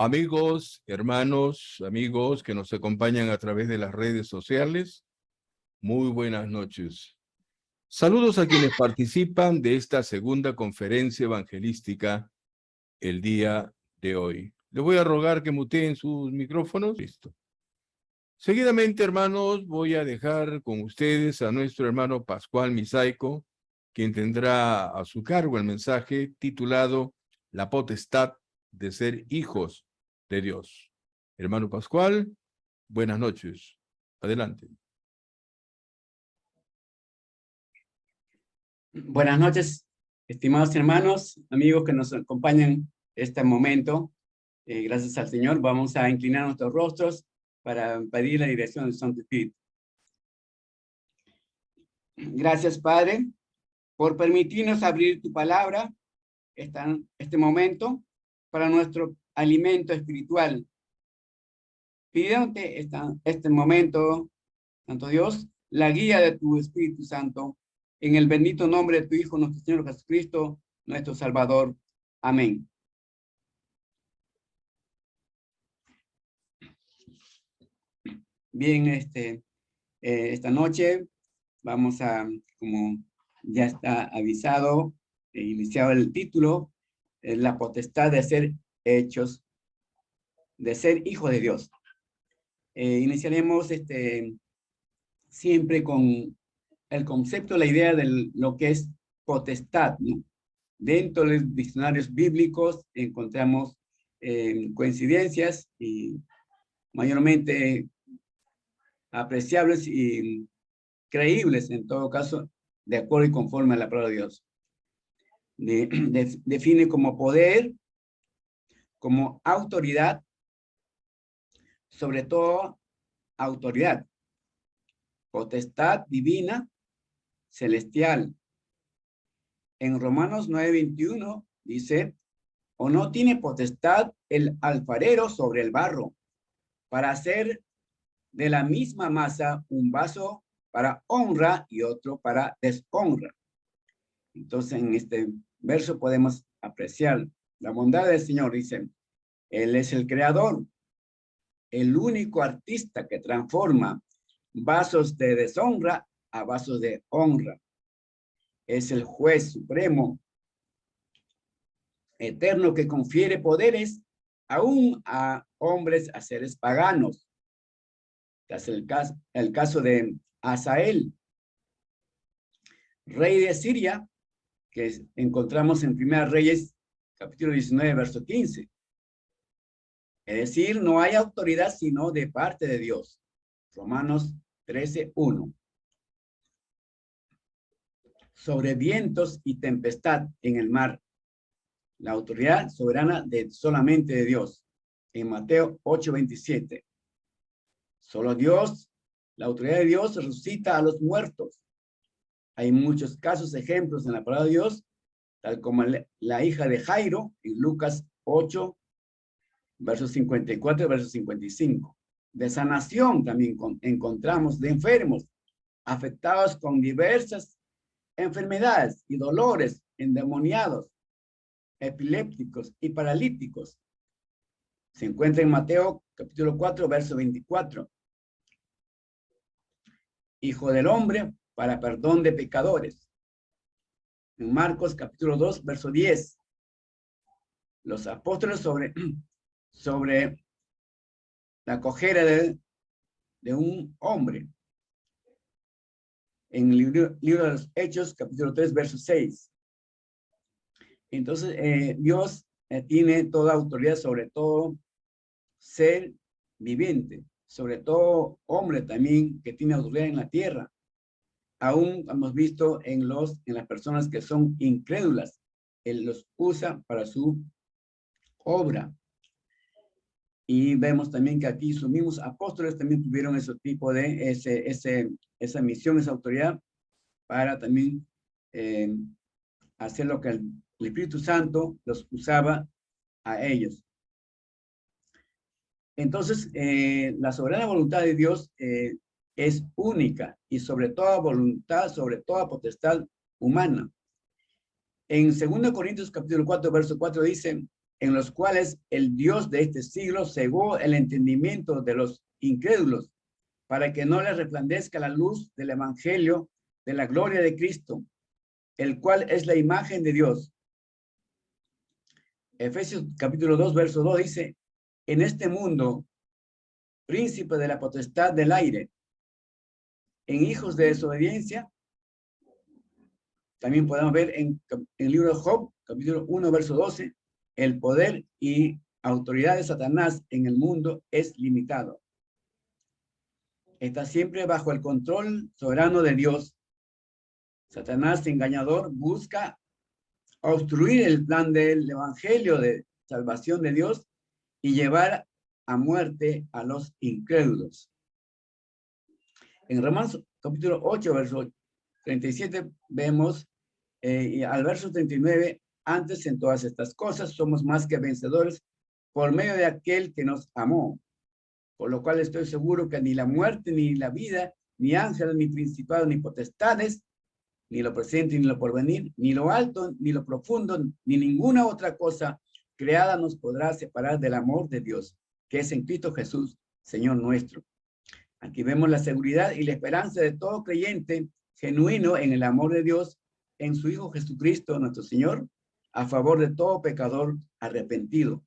Amigos, hermanos, amigos que nos acompañan a través de las redes sociales, muy buenas noches. Saludos a quienes participan de esta segunda conferencia evangelística el día de hoy. Les voy a rogar que muteen sus micrófonos. Listo. Seguidamente, hermanos, voy a dejar con ustedes a nuestro hermano Pascual Misaico, quien tendrá a su cargo el mensaje titulado La potestad de ser hijos de Dios. Hermano Pascual, buenas noches. Adelante. Buenas noches, estimados hermanos, amigos que nos acompañan este momento. Gracias al Señor, vamos a inclinar nuestros rostros para pedir la dirección del Santo Espíritu. Gracias, Padre, por permitirnos abrir tu palabra este momento para nuestro alimento espiritual. Pidiéndote este momento, Santo Dios, la guía de tu Espíritu Santo, en el bendito nombre de tu Hijo, nuestro Señor Jesucristo, nuestro Salvador. Amén. Bien, esta noche vamos a, como ya está avisado, iniciado el título, la potestad de ser hechos, de ser hijo de Dios. Iniciaremos siempre con el concepto, la idea de lo que es potestad, ¿no? Dentro de los diccionarios bíblicos encontramos coincidencias y mayormente apreciables y creíbles, en todo caso, de acuerdo y conforme a la palabra de Dios. Define como poder, como autoridad, sobre todo autoridad, potestad divina, celestial. En Romanos 9:21 dice, ¿o no tiene potestad el alfarero sobre el barro para hacer de la misma masa un vaso para honra y otro para deshonra? Entonces, en este verso podemos apreciar la bondad del Señor. Dice, Él es el creador, el único artista que transforma vasos de deshonra a vasos de honra. Es el juez supremo, eterno, que confiere poderes aún a hombres, a seres paganos. Es el caso de Asael, rey de Siria, que encontramos en 1 Reyes, capítulo 19, verso 15. Es decir, no hay autoridad sino de parte de Dios. Romanos 13:1. Sobre vientos y tempestad en el mar. La autoridad soberana solamente de Dios. En Mateo 8:27. Solo Dios, la autoridad de Dios resucita a los muertos. Hay muchos casos, ejemplos en la palabra de Dios, tal como la hija de Jairo, en Lucas 8, versos 54 y versos 55. De sanación también encontramos de enfermos, afectados con diversas enfermedades y dolores, endemoniados, epilépticos y paralíticos. Se encuentra en Mateo capítulo 4, verso 24. Hijo del hombre para perdón de pecadores. En Marcos capítulo 2, verso 10. Los apóstoles sobre la cojera de un hombre. En el libro de los Hechos, capítulo 3, verso 6. Entonces, Dios tiene toda autoridad sobre todo ser viviente, sobre todo hombre también que tiene autoridad en la tierra. Aún hemos visto en las personas que son incrédulas, Él los usa para su obra. Y vemos también que aquí sus mismos apóstoles también tuvieron ese tipo de, esa misión, esa autoridad, para también hacer lo que el Espíritu Santo los usaba a ellos. Entonces, la soberana voluntad de Dios es única y sobre toda voluntad, sobre toda potestad humana. En 2 Corintios capítulo 4, verso 4 dice, en los cuales el Dios de este siglo cegó el entendimiento de los incrédulos, para que no les resplandezca la luz del evangelio de la gloria de Cristo, el cual es la imagen de Dios. Efesios capítulo 2, verso 2 dice, en este mundo, príncipe de la potestad del aire, en hijos de desobediencia, también podemos ver en el libro de Job, capítulo 1, verso 12, el poder y autoridad de Satanás en el mundo es limitado. Está siempre bajo el control soberano de Dios. Satanás, engañador, busca obstruir el plan del evangelio de salvación de Dios y llevar a muerte a los incrédulos. En Romanos capítulo 8, verso 37, vemos, y al verso 39, antes en todas estas cosas somos más que vencedores por medio de aquel que nos amó, por lo cual estoy seguro que ni la muerte, ni la vida, ni ángeles, ni principados, ni potestades, ni lo presente, ni lo porvenir, ni lo alto, ni lo profundo, ni ninguna otra cosa creada nos podrá separar del amor de Dios, que es en Cristo Jesús, Señor nuestro. Aquí vemos la seguridad y la esperanza de todo creyente genuino en el amor de Dios, en su Hijo Jesucristo, nuestro Señor, a favor de todo pecador arrepentido.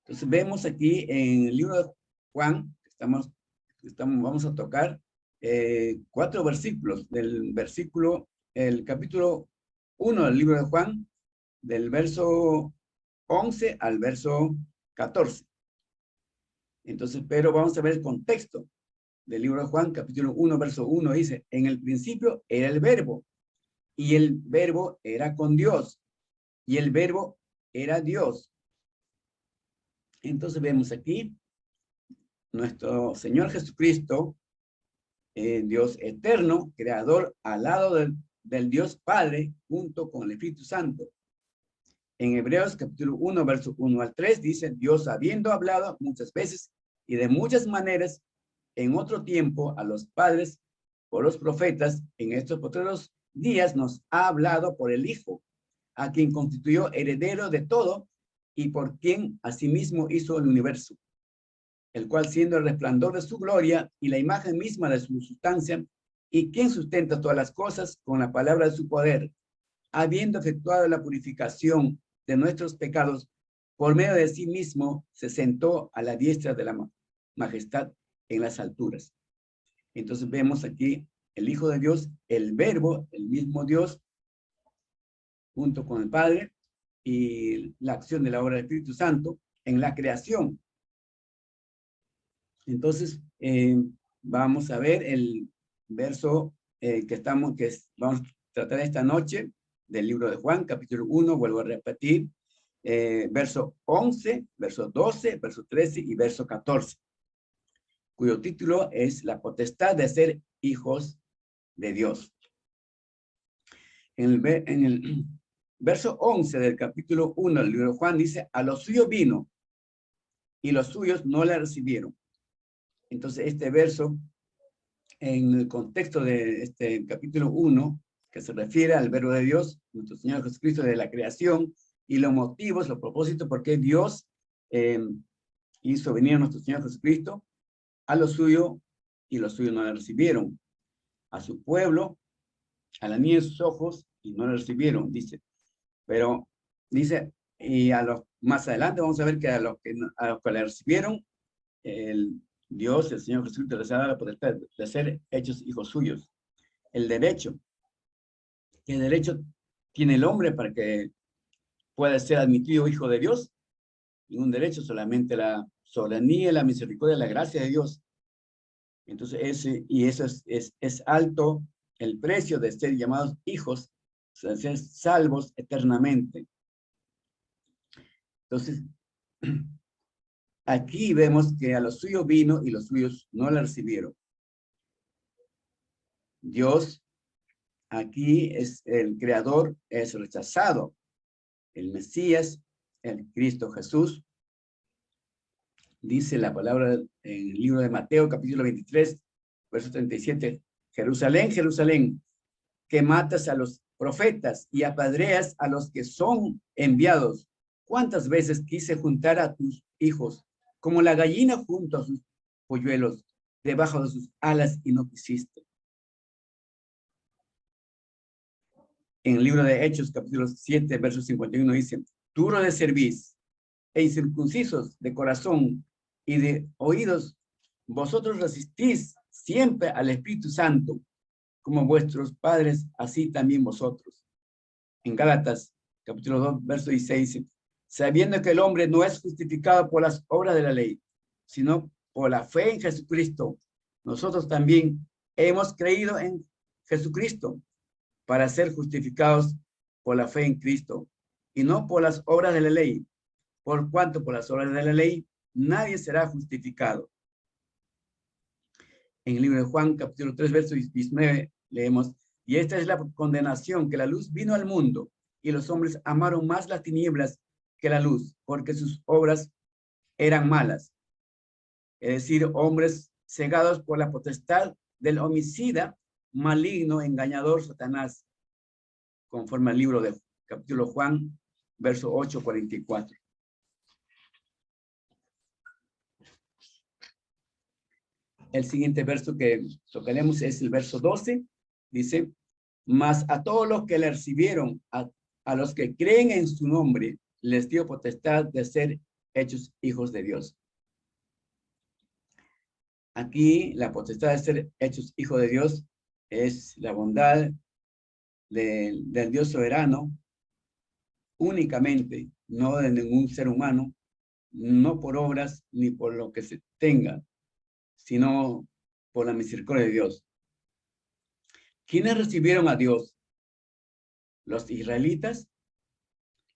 Entonces vemos aquí en el libro de Juan, vamos a tocar 4 versículos del versículo, el capítulo 1 del libro de Juan, del verso 11 al verso 14. Entonces, pero vamos a ver el contexto del libro de Juan, capítulo 1, verso 1, dice, en el principio era el verbo, y el verbo era con Dios, y el verbo era Dios. Entonces vemos aquí, nuestro Señor Jesucristo, Dios eterno, creador, al lado del Dios Padre, junto con el Espíritu Santo. En Hebreos capítulo 1, verso 1 al 3, dice, Dios habiendo hablado muchas veces y de muchas maneras en otro tiempo a los padres por los profetas, en estos postreros días nos ha hablado por el Hijo, a quien constituyó heredero de todo y por quien asimismo hizo el universo, el cual siendo el resplandor de su gloria y la imagen misma de su sustancia, y quien sustenta todas las cosas con la palabra de su poder, habiendo efectuado la purificación de nuestros pecados, por medio de sí mismo se sentó a la diestra de la majestad en las alturas. Entonces vemos aquí el Hijo de Dios, el Verbo, el mismo Dios, junto con el Padre, y la acción de la obra del Espíritu Santo en la creación. Entonces, vamos a ver el verso vamos a tratar esta noche del libro de Juan, capítulo 1, vuelvo a repetir, verso 11, verso 12, verso 13 y verso 14, cuyo título es La potestad de ser hijos de Dios. En el verso 11 del capítulo 1 del libro de Juan dice, a los suyos vino y los suyos no le recibieron. Entonces este verso, en el contexto de este capítulo 1, que se refiere al verbo de Dios, nuestro Señor Jesucristo, de la creación, y los motivos, los propósitos, por qué Dios hizo venir a nuestro Señor Jesucristo, a los suyos, y los suyos no le recibieron. A su pueblo, a la niña de sus ojos, y no le recibieron, dice. Pero, dice, y más adelante vamos a ver que a los que le recibieron, el Dios, el Señor Jesucristo, les ha dado la potestad de ser hechos hijos suyos. El derecho. ¿Qué derecho tiene el hombre para que pueda ser admitido hijo de Dios? Ningún derecho, solamente la soberanía, la misericordia, la gracia de Dios. Entonces, eso es alto el precio de ser llamados hijos, de ser salvos eternamente. Entonces, aquí vemos que a los suyos vino y los suyos no le recibieron. Dios, aquí es el creador, es rechazado. El Mesías, el Cristo Jesús, dice la palabra en el libro de Mateo, capítulo 23, verso 37, Jerusalén, Jerusalén, que matas a los profetas y apedreas a los que son enviados. ¿Cuántas veces quise juntar a tus hijos como la gallina junto a sus polluelos debajo de sus alas y no quisiste? En el libro de Hechos, capítulo 7, verso 51, dice, duro de cerviz e incircuncisos de corazón y de oídos, vosotros resistís siempre al Espíritu Santo, como vuestros padres, así también vosotros. En Gálatas, capítulo 2, verso 16, dice, sabiendo que el hombre no es justificado por las obras de la ley, sino por la fe en Jesucristo. Nosotros también hemos creído en Jesucristo para ser justificados por la fe en Cristo y no por las obras de la ley, por cuanto por las obras de la ley nadie será justificado. En el libro de Juan, capítulo 3, verso 19, leemos, y esta es la condenación, que la luz vino al mundo, y los hombres amaron más las tinieblas que la luz, porque sus obras eran malas. Es decir, hombres cegados por la potestad del homicida, maligno, engañador, Satanás, conforme al libro de capítulo Juan, verso 8, 44. El siguiente verso que tocaremos es el verso 12. Dice, mas a todos los que le recibieron, a los que creen en su nombre, les dio potestad de ser hechos hijos de Dios. Aquí la potestad de ser hechos hijos de Dios es la bondad del Dios soberano, únicamente, no de ningún ser humano, no por obras ni por lo que se tenga, sino por la misericordia de Dios. ¿Quiénes recibieron a Dios? Los israelitas,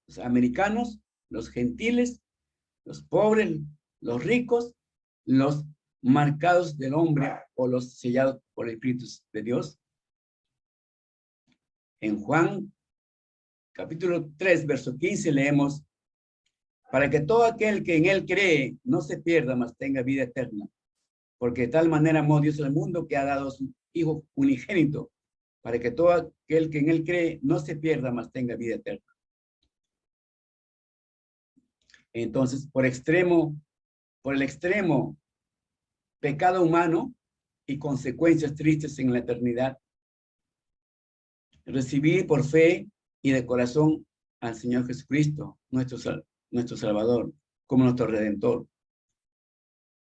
los americanos, los gentiles, los pobres, los ricos, los marcados del hombre o los sellados por el Espíritu de Dios. En Juan, capítulo 3, verso 15, leemos, para que todo aquel que en él cree no se pierda, mas tenga vida eterna. Porque de tal manera amó Dios al mundo que ha dado a su Hijo unigénito, para que todo aquel que en él cree no se pierda, mas tenga vida eterna. Entonces, por el extremo pecado humano y consecuencias tristes en la eternidad, recibir por fe y de corazón al Señor Jesucristo, nuestro Salvador, como nuestro Redentor.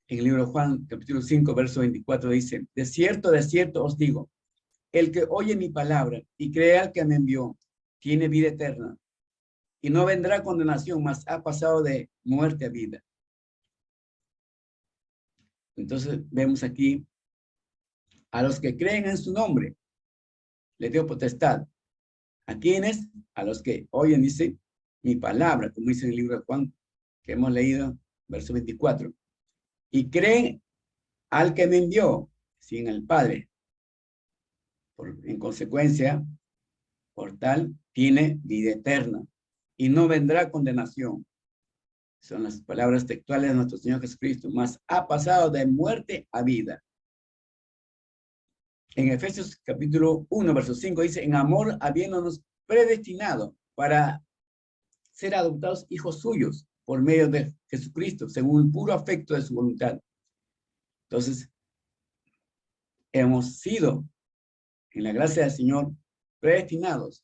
En el libro de Juan, capítulo 5, verso 24, dice, de cierto os digo, el que oye mi palabra y cree al que me envió, tiene vida eterna, y no vendrá condenación, mas ha pasado de muerte a vida. Entonces vemos aquí, a los que creen en su nombre, les dio potestad. ¿A quiénes? A los que oyen, dice, mi palabra, como dice en el libro de Juan, que hemos leído, verso 24. Y creen al que me envió, sin el Padre. En consecuencia, por tal, tiene vida eterna y no vendrá condenación. Son las palabras textuales de nuestro Señor Jesucristo, mas ha pasado de muerte a vida. En Efesios capítulo 1, verso 5 dice, en amor habiéndonos predestinado para ser adoptados hijos suyos por medio de Jesucristo, según el puro afecto de su voluntad. Entonces, hemos sido, en la gracia del Señor, predestinados.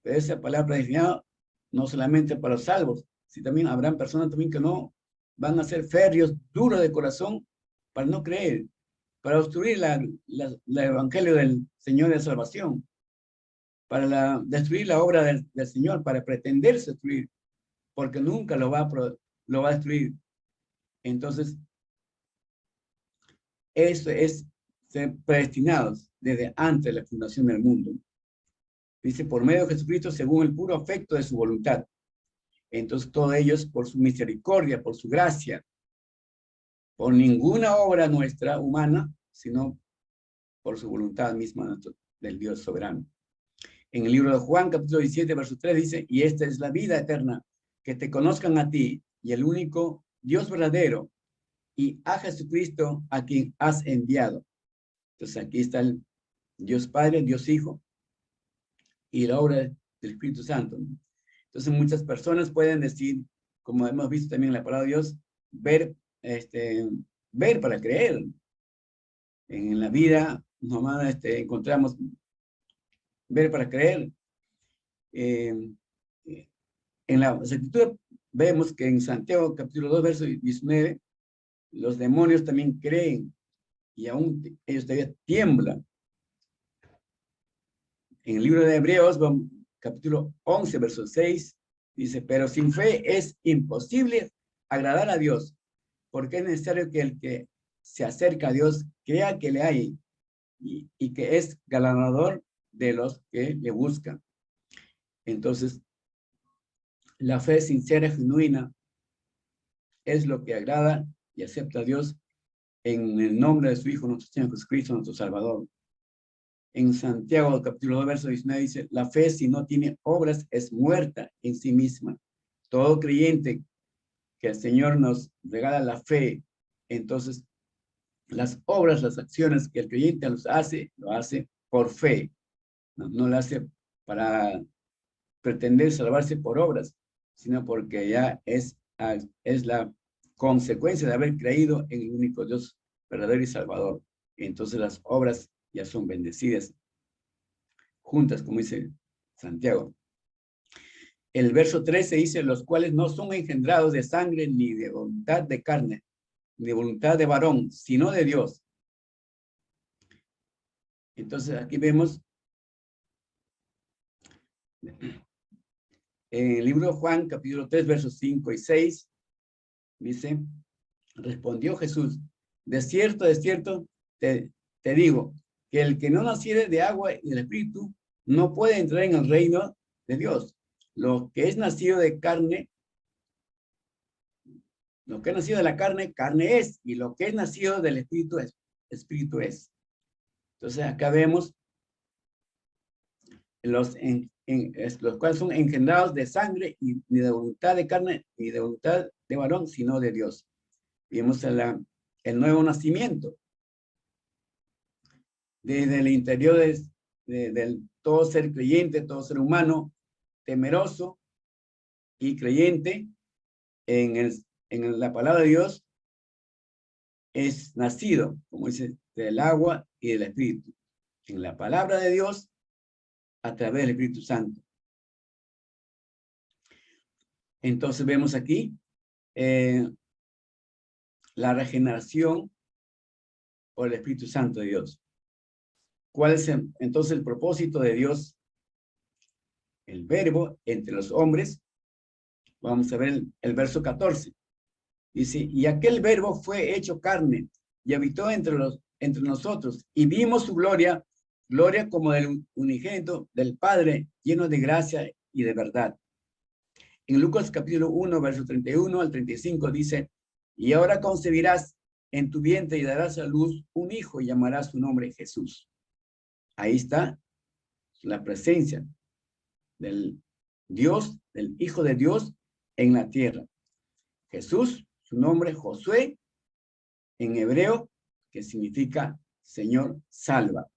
Pero esa palabra predestinado no solamente para los salvos, sino también habrán personas también que no van a ser férreos, duros de corazón, para no creer, para obstruir el evangelio del Señor de salvación, para destruir la obra del Señor, para pretender destruir, porque nunca lo va a destruir. Entonces, eso es ser predestinados desde antes de la fundación del mundo. Dice, por medio de Jesucristo, según el puro afecto de su voluntad. Entonces, todos ellos por su misericordia, por su gracia, por ninguna obra nuestra humana, sino por su voluntad misma del Dios soberano. En el libro de Juan, capítulo 17, verso 3, dice, y esta es la vida eterna, que te conozcan a ti y el único Dios verdadero, y a Jesucristo a quien has enviado. Entonces aquí está el Dios Padre, Dios Hijo, y la obra del Espíritu Santo. Entonces muchas personas pueden decir, como hemos visto también en la palabra de Dios, ver para creer. En la vida nomás encontramos ver para creer. En la Escritura vemos que en Santiago capítulo 2, verso 19, los demonios también creen y aún ellos todavía tiemblan. En el libro de Hebreos, capítulo 11, verso 6, dice, pero sin fe es imposible agradar a Dios, porque es necesario que el que se acerca a Dios crea que le hay y que es galardonador de los que le buscan. Entonces, la fe sincera y genuina es lo que agrada y acepta a Dios en el nombre de su Hijo, nuestro Señor Jesucristo, nuestro Salvador. En Santiago, capítulo 2, verso 19, dice, la fe, si no tiene obras, es muerta en sí misma. Todo creyente que el Señor nos regala la fe, entonces las obras, las acciones que el creyente lo hace por fe. No lo hace para pretender salvarse por obras, sino porque ya es la consecuencia de haber creído en el único Dios verdadero y salvador. Entonces las obras ya son bendecidas juntas, como dice Santiago. El verso 13 dice, los cuales no son engendrados de sangre, ni de voluntad de carne, ni de voluntad de varón, sino de Dios. Entonces aquí vemos en el libro de Juan, capítulo 3, versos 5 y 6, dice, respondió Jesús, de cierto, te digo, que el que no naciere de agua y del Espíritu no puede entrar en el reino de Dios. Lo que es nacido de carne, lo que es nacido de la carne, carne es, y lo que es nacido del Espíritu es, Espíritu es. Entonces acá vemos los cuales son engendrados de sangre y ni de voluntad de carne, ni de voluntad de varón, sino de Dios. Vemos el nuevo nacimiento. Desde el interior del todo ser creyente, todo ser humano, temeroso y creyente en la palabra de Dios, es nacido, como dice, del agua y del Espíritu. En la palabra de Dios, a través del Espíritu Santo. Entonces vemos aquí la regeneración por el Espíritu Santo de Dios. ¿Cuál es entonces el propósito de Dios? El verbo entre los hombres. Vamos a ver el verso 14. Dice, y aquel verbo fue hecho carne y habitó entre nosotros y vimos su gloria, gloria como del unigénito del Padre, lleno de gracia y de verdad. En Lucas capítulo 1, verso 31 al 35 dice, y ahora concebirás en tu vientre y darás a luz un hijo y llamarás su nombre Jesús. Ahí está la presencia del Dios, del Hijo de Dios en la tierra. Jesús, su nombre Josué, en hebreo, que significa Señor salva.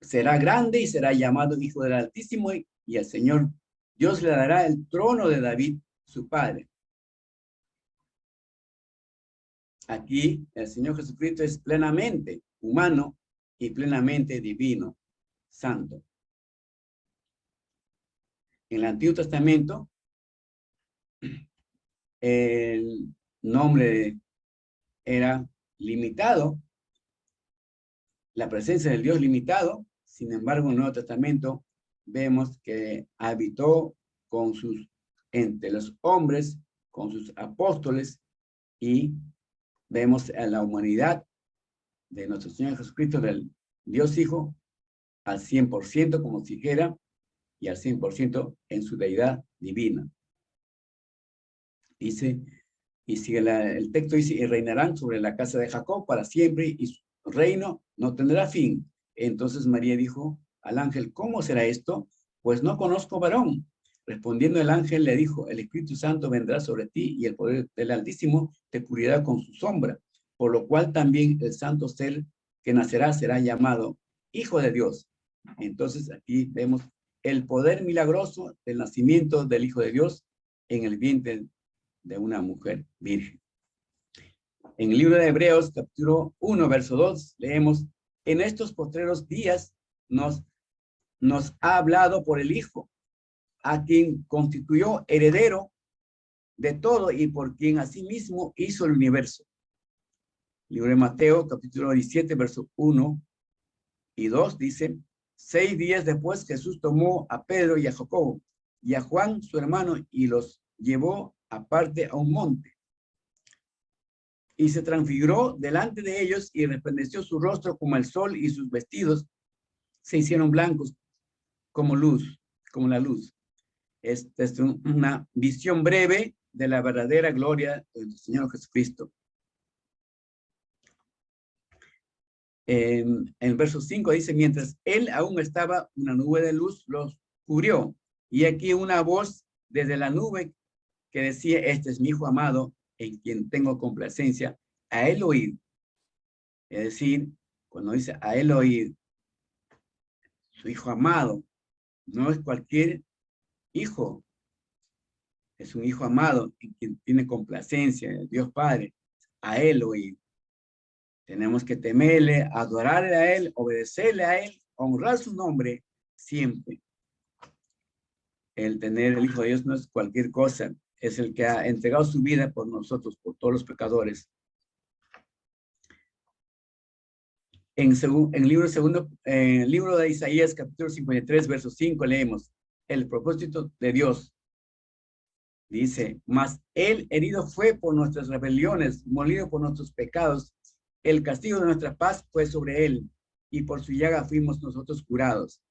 Será grande y será llamado Hijo del Altísimo y el Señor Dios le dará el trono de David, su padre. Aquí el Señor Jesucristo es plenamente humano y plenamente divino, santo. En el Antiguo Testamento, el nombre era limitado, la presencia del Dios limitado. Sin embargo, en el Nuevo Testamento vemos que habitó entre los hombres, con sus apóstoles, y vemos a la humanidad de nuestro Señor Jesucristo, del Dios Hijo, al 100% como si dijera, y al 100% en su deidad divina. Dice, y sigue el texto dice, y reinarán sobre la casa de Jacob para siempre, y su reino no tendrá fin. Entonces María dijo al ángel, ¿cómo será esto? Pues no conozco varón. Respondiendo el ángel le dijo, el Espíritu Santo vendrá sobre ti y el poder del Altísimo te cubrirá con su sombra, por lo cual también el santo ser que nacerá será llamado Hijo de Dios. Entonces aquí vemos el poder milagroso del nacimiento del Hijo de Dios en el vientre de una mujer virgen. En el libro de Hebreos, capítulo 1, verso 2, leemos, en estos postreros días nos ha hablado por el Hijo, a quien constituyó heredero de todo y por quien asimismo hizo el universo. Libro de Mateo, capítulo 17, verso 1 y 2, dice, 6 días después Jesús tomó a Pedro y a Jacobo y a Juan, su hermano, y los llevó aparte a un monte. Y se transfiguró delante de ellos y resplandeció su rostro como el sol y sus vestidos se hicieron blancos como luz, como la luz. Esta es una visión breve de la verdadera gloria del Señor Jesucristo. En el verso 5 dice, mientras él aún estaba, una nube de luz los cubrió. Y aquí una voz desde la nube que decía, este es mi Hijo amado, en quien tengo complacencia, a él oír. Es decir, cuando dice a él oír, su Hijo amado, no es cualquier hijo, es un Hijo amado en quien tiene complacencia, el Dios Padre, a él oír. Tenemos que temerle, adorarle a él, obedecerle a él, honrar su nombre siempre. El tener el Hijo de Dios no es cualquier cosa, es el que ha entregado su vida por nosotros, por todos los pecadores. En el libro de Isaías, capítulo 53, verso 5, leemos, el propósito de Dios. Dice, mas él herido fue por nuestras rebeliones, molido por nuestros pecados. El castigo de nuestra paz fue sobre él, y por su llaga fuimos nosotros curados.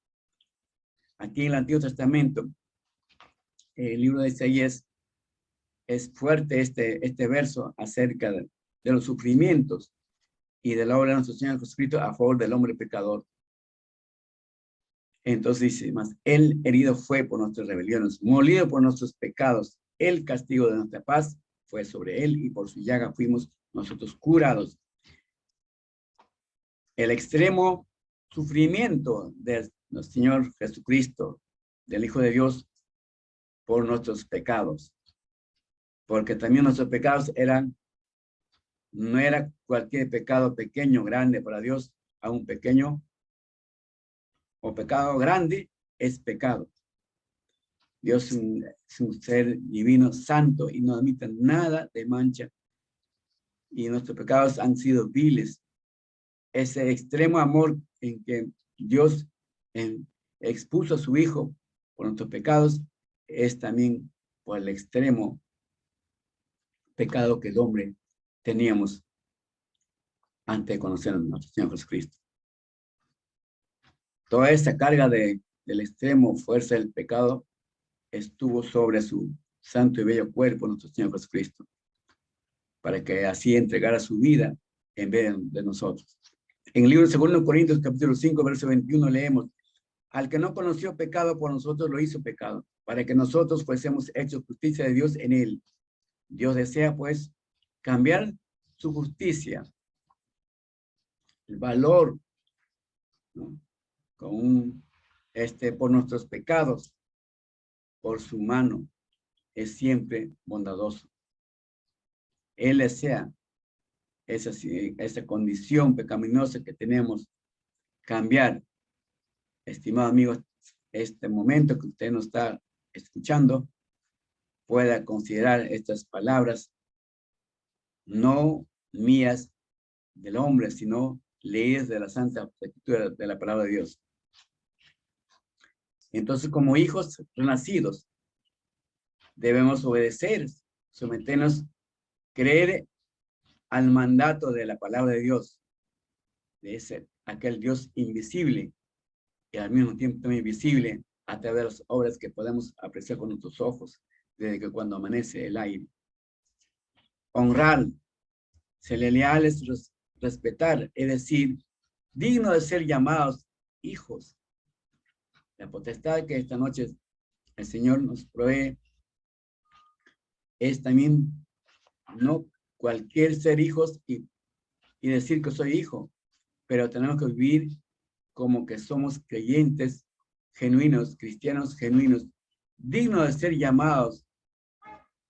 Aquí en el Antiguo Testamento, el libro de Isaías, es fuerte este verso acerca de los sufrimientos y de la obra de nuestro Señor Jesucristo a favor del hombre pecador. Entonces dice, mas él herido fue por nuestras rebeliones, molido por nuestros pecados. El castigo de nuestra paz fue sobre él, y por su llaga fuimos nosotros curados. El extremo sufrimiento del Señor Jesucristo, del Hijo de Dios, por nuestros pecados. Porque también nuestros pecados no era cualquier pecado pequeño, grande para Dios, aún pequeño o pecado grande es pecado. Dios es un ser divino, santo, y no admite nada de mancha. Y nuestros pecados han sido viles. Ese extremo amor en que Dios expuso a su Hijo por nuestros pecados es también por el extremo pecado que el hombre teníamos antes de conocer a nuestro Señor Jesucristo. Toda esa carga del extremo fuerza del pecado estuvo sobre su santo y bello cuerpo, nuestro Señor Jesucristo, para que así entregara su vida en vez de nosotros. En el libro de 2 Corintios, capítulo 5, verso 21, leemos, al que no conoció pecado por nosotros lo hizo pecado, para que nosotros fuésemos hechos justicia de Dios en él. Dios desea, pues, cambiar su justicia, el valor, ¿no? Por nuestros pecados, por su mano, es siempre bondadoso. Él desea esa condición pecaminosa que tenemos, cambiar. Estimados amigos, este momento que usted nos está escuchando, pueda considerar estas palabras, no mías del hombre, sino leyes de la Santa Escritura de la palabra de Dios. Entonces, como hijos renacidos, debemos obedecer, someternos, creer al mandato de la palabra de Dios, de aquel Dios invisible y al mismo tiempo también visible a través de las obras que podemos apreciar con nuestros ojos desde que cuando amanece el aire. Honrar, serle leales, respetar, es decir, digno de ser llamados hijos. La potestad que esta noche el Señor nos provee es también no cualquier ser hijos y decir que soy hijo, pero tenemos que vivir como que somos creyentes genuinos, cristianos genuinos, dignos de ser llamados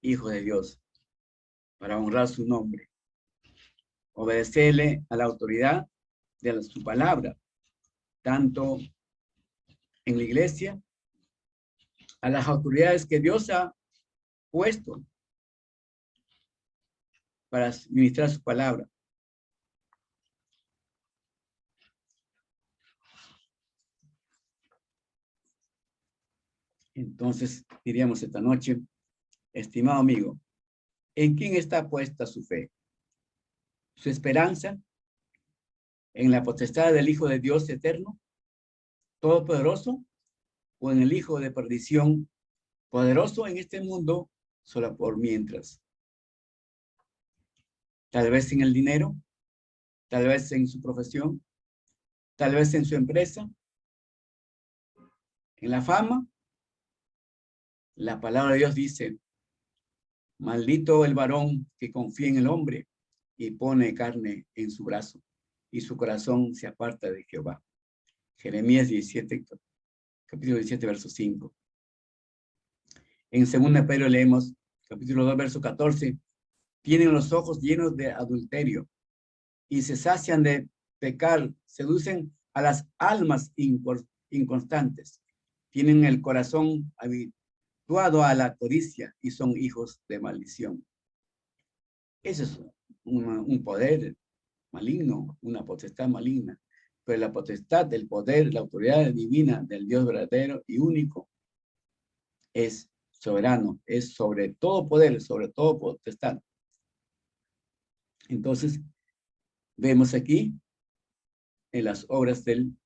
hijos de Dios, para honrar su nombre, obedecerle a la autoridad de su palabra, tanto en la iglesia, a las autoridades que Dios ha puesto para ministrar su palabra. Entonces, diríamos esta noche, estimado amigo, ¿en quién está puesta su fe? ¿Su esperanza en la potestad del Hijo de Dios eterno, todopoderoso, o en el Hijo de perdición, poderoso en este mundo, solo por mientras? Tal vez en el dinero, tal vez en su profesión, tal vez en su empresa, en la fama. La palabra de Dios dice, maldito el varón que confía en el hombre y pone carne en su brazo, y su corazón se aparta de Jehová. Jeremías 17, capítulo 17, verso 5. En 2 Pedro leemos, capítulo 2, verso 14, tienen los ojos llenos de adulterio y se sacian de pecar, seducen a las almas inconstantes, tienen el corazón habituado a la codicia y son hijos de maldición. Ese es un poder maligno, una potestad maligna. Pero la potestad, el poder, la autoridad divina del Dios verdadero y único es soberano, es sobre todo poder, sobre todo potestad. Entonces, vemos aquí en las obras del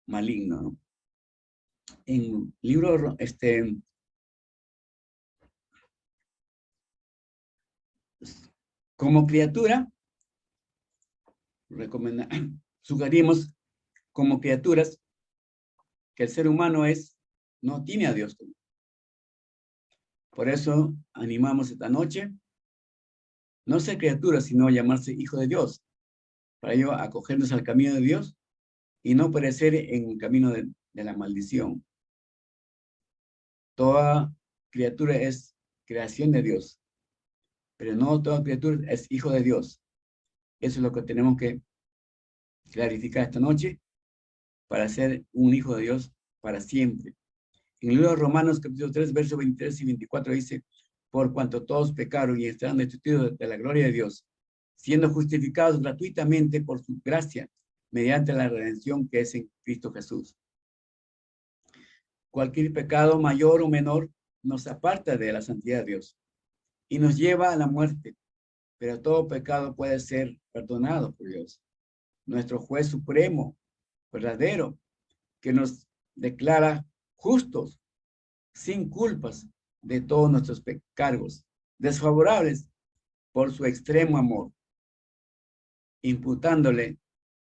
maligno, ¿no? En libro, como criatura, sugerimos como criaturas que el ser humano no tiene a Dios. Por eso animamos esta noche, no ser criatura, sino llamarse hijo de Dios. Para ello, acogernos al camino de Dios y no perecer en el camino de la maldición. Toda criatura es creación de Dios, pero no toda criatura es hijo de Dios. Eso es lo que tenemos que clarificar esta noche para ser un hijo de Dios para siempre. En el libro de Romanos, capítulo 3, versos 23 y 24 dice, por cuanto todos pecaron y están destituidos de la gloria de Dios, siendo justificados gratuitamente por su gracia, mediante la redención que es en Cristo Jesús. Cualquier pecado mayor o menor nos aparta de la santidad de Dios y nos lleva a la muerte, pero todo pecado puede ser perdonado por Dios, nuestro juez supremo, verdadero, que nos declara justos, sin culpas de todos nuestros pecados, desfavorables por su extremo amor, imputándole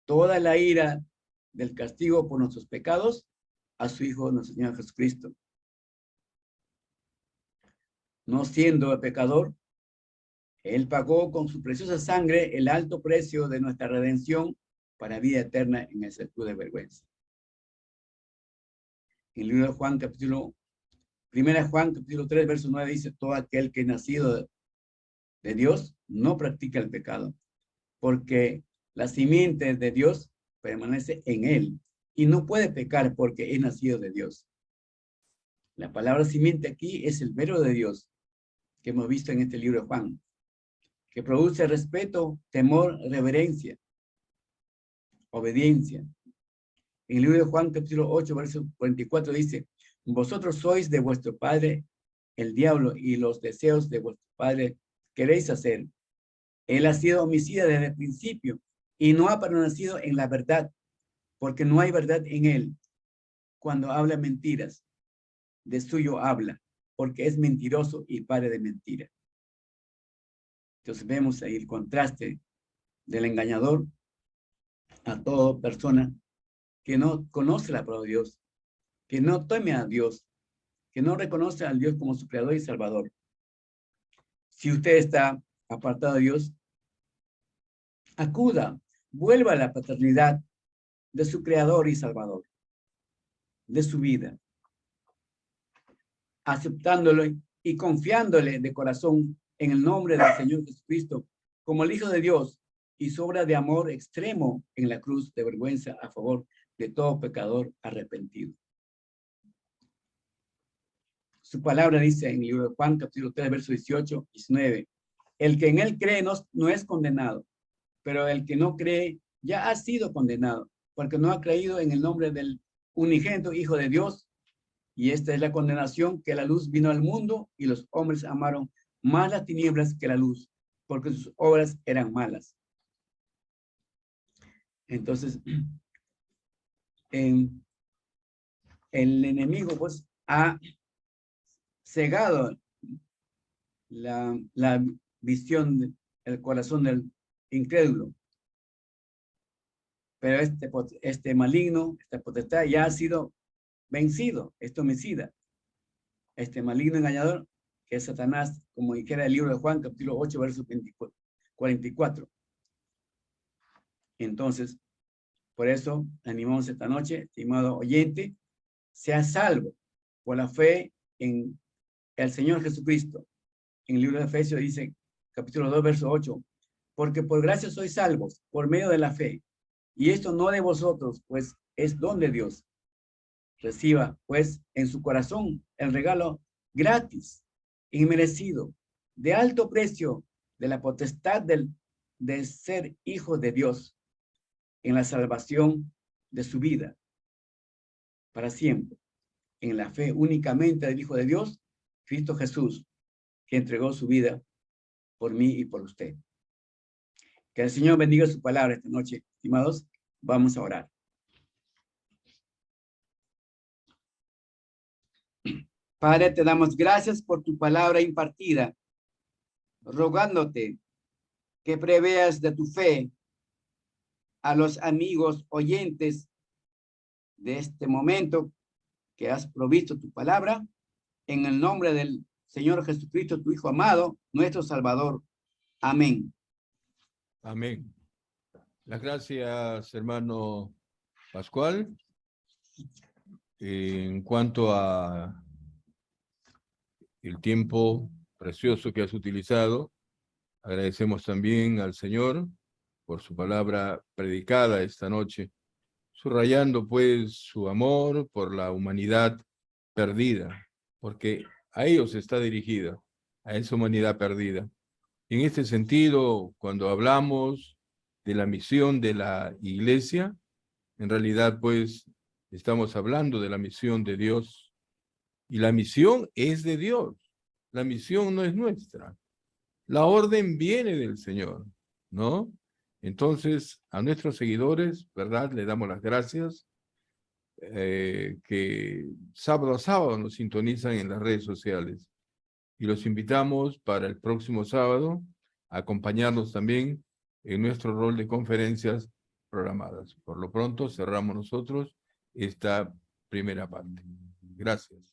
toda la ira del castigo por nuestros pecados a su Hijo, nuestro Señor Jesucristo. No siendo pecador, Él pagó con su preciosa sangre el alto precio de nuestra redención para vida eterna en el sepulcro de vergüenza. En el libro de Juan, Primera Juan, capítulo 3, verso 9, dice, todo aquel que es nacido de Dios no practica el pecado, porque la simiente de Dios permanece en él y no puede pecar porque es nacido de Dios. La palabra simiente aquí es el verbo de Dios que hemos visto en este libro de Juan, que produce respeto, temor, reverencia, obediencia. En el libro de Juan, capítulo 8, verso 44 dice, vosotros sois de vuestro padre el diablo y los deseos de vuestro padre queréis hacer. Él ha sido homicida desde el principio y no ha permanecido en la verdad, porque no hay verdad en él. Cuando habla mentiras, de suyo habla, porque es mentiroso y padre de mentira. Entonces vemos ahí el contraste del engañador a toda persona que no conoce la palabra de Dios, que no teme a Dios, que no reconoce al Dios como su creador y salvador. Si usted está apartado de Dios, acuda, vuelva a la paternidad de su creador y salvador, de su vida. aceptándolo y confiándole de corazón en el nombre del Señor Jesucristo como el Hijo de Dios, y su obra de amor extremo en la cruz de vergüenza a favor de todo pecador arrepentido. Su palabra dice en el libro de Juan, capítulo 3, verso 18 y 19, el que en él cree no es condenado, pero el que no cree ya ha sido condenado, porque no ha creído en el nombre del unigénito Hijo de Dios. Y esta es la condenación, que la luz vino al mundo y los hombres amaron más las tinieblas que la luz, porque sus obras eran malas. Entonces, el enemigo pues ha cegado la visión del corazón del incrédulo. Pero este maligno, esta potestad ya ha sido vencido, este homicida, este maligno engañador, que es Satanás, como dijera el libro de Juan, capítulo 8, verso 44. Entonces, por eso animamos esta noche, estimado oyente, sea salvo por la fe en el Señor Jesucristo. En el libro de Efesios dice, capítulo 2, verso 8, porque por gracia sois salvos, por medio de la fe. Y esto no de vosotros, pues es don de Dios. Reciba, pues, en su corazón el regalo gratis, inmerecido, de alto precio, de la potestad de ser hijo de Dios, en la salvación de su vida, para siempre, en la fe únicamente del Hijo de Dios, Cristo Jesús, que entregó su vida por mí y por usted. Que el Señor bendiga su palabra esta noche, estimados. Vamos a orar. Padre, te damos gracias por tu palabra impartida, rogándote que preveas de tu fe a los amigos oyentes de este momento que has provisto tu palabra, en el nombre del Señor Jesucristo, tu Hijo amado, nuestro Salvador. Amén. Amén. Las gracias, hermano Pascual. En cuanto a el tiempo precioso que has utilizado, agradecemos también al Señor por su palabra predicada esta noche, subrayando pues su amor por la humanidad perdida, porque a ellos está dirigida, a esa humanidad perdida. En este sentido, cuando hablamos de la misión de la Iglesia, en realidad pues estamos hablando de la misión de Dios, y la misión es de Dios, la misión no es nuestra. La orden viene del Señor, ¿no? Entonces, a nuestros seguidores, ¿verdad? Le damos las gracias, que sábado a sábado nos sintonizan en las redes sociales. Y los invitamos para el próximo sábado a acompañarnos también en nuestro rol de conferencias programadas. Por lo pronto, cerramos nosotros esta primera parte. Gracias.